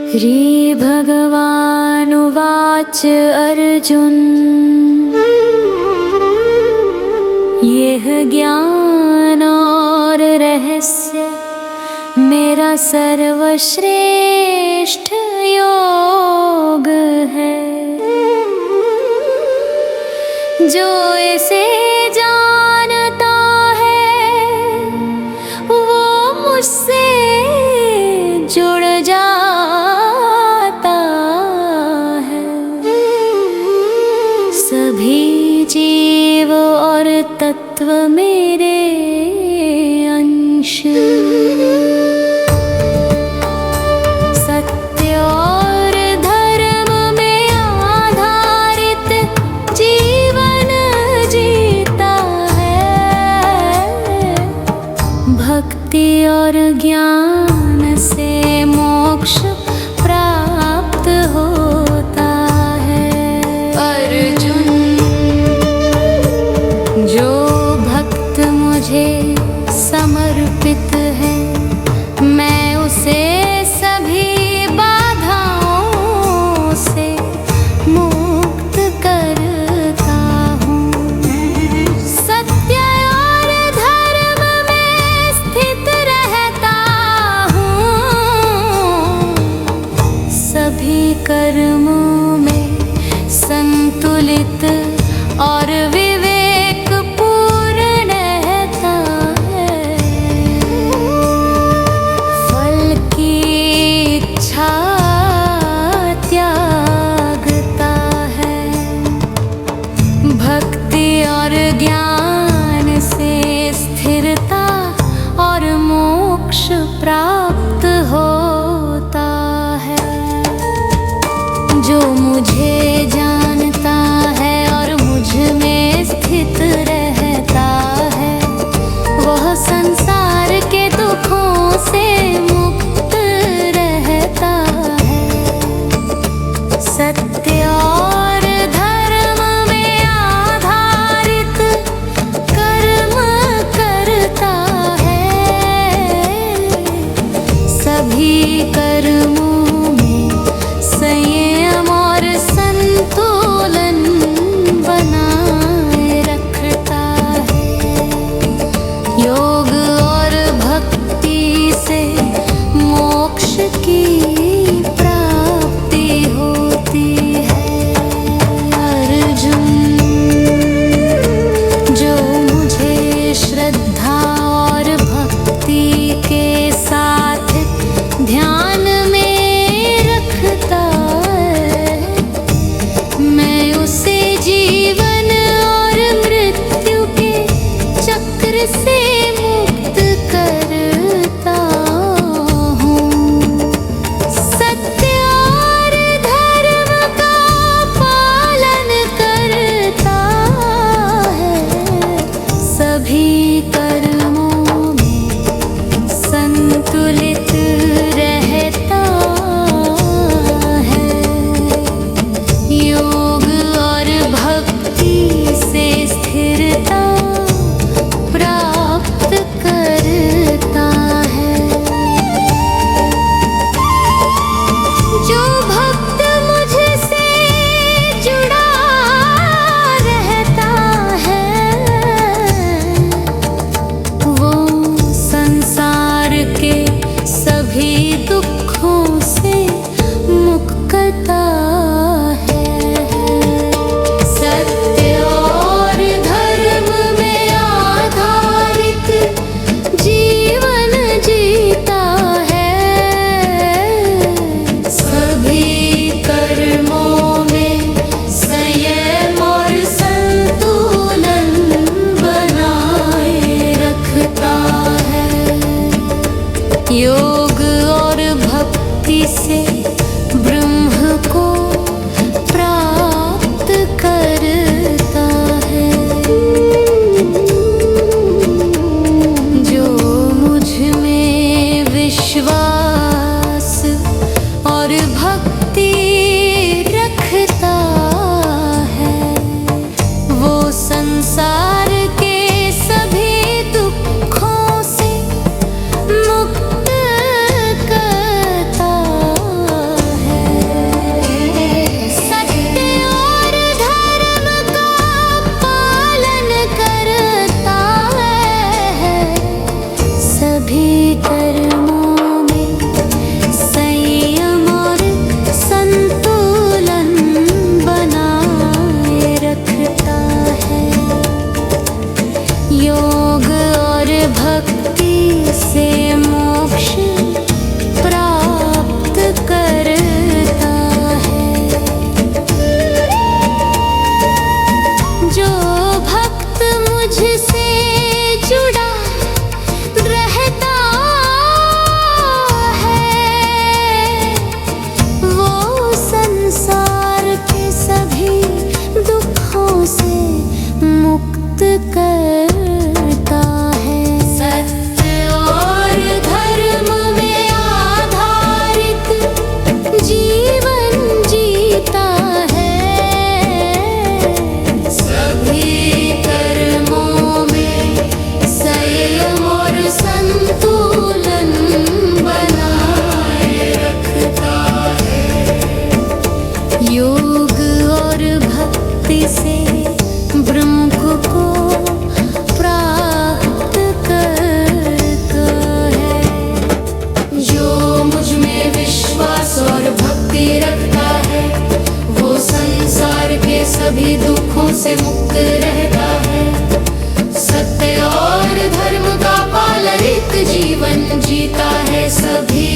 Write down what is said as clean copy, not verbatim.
श्रीभगवानुवाच अर्जुन यह ज्ञान और रहस्य मेरा सर्वश्रेष्ठ योग है। जो इसे जानता है वो मुझसे जुड़ जाता है। सभी जीव और तत्व मेरे अंश, सत्य और धर्म में आधारित जीवन जीता है। भक्ति और ज्ञान से मोक्ष प्राप्त होता है। अर्जुन, जो भक्त मुझे समर्पित है मैं उसे सभी बाधाओं से मुक्त करता हूँ। सत्य और धर्म में स्थित रहता हूँ। सभी कर्मों में संतुलित और विवेक पूर्ण रहता है। फल की इच्छा त्यागता है। भक्ति और ज्ञान से स्थिरता और मोक्ष प्राप्त होता है। जो मुझे जानता है और मुझ में स्थित रहता है वह संसार के दुखों से मुक्त रहता है। सत्य और धर्म में आधारित कर्म करता है। सभी कर्मों में संयम और संतुलन बनाए रखता है। योग और भक्ति से मोक्ष की प्राप्ति होती है। अर्जुन, जो मुझे श्रद्धा और भक्ति के साथ ध्यान में रखता है मैं उसे जीवन और मृत्यु के चक्र से मुक्त करता हूँ। सत्य और धर्म का पालन करता है। सभी कर्मों में संतुलित रहता है। योग और भक्ति से स्थिरता प्राप्त करता है। जो भक्त मुझसे जुड़ा रहता है वो संसार के सभी दुखों से मुक्ता है। सत्य और धर्म में आधारित जीवन जीता है। सभी कर्मों में संयम और संतुलन बनाए रखता है। योग और भक्ति से ब्रह्म को प्राप्त करता है। जो मुझ में विश्वास और भक्ति रखता है वो संसार के सभी दुखों से मुक्त करता भक्ति रखता है, वो संसार के सभी दुखों से मुक्त रहता है। सत्य और धर्म का पालन एक जीवन जीता है, सभी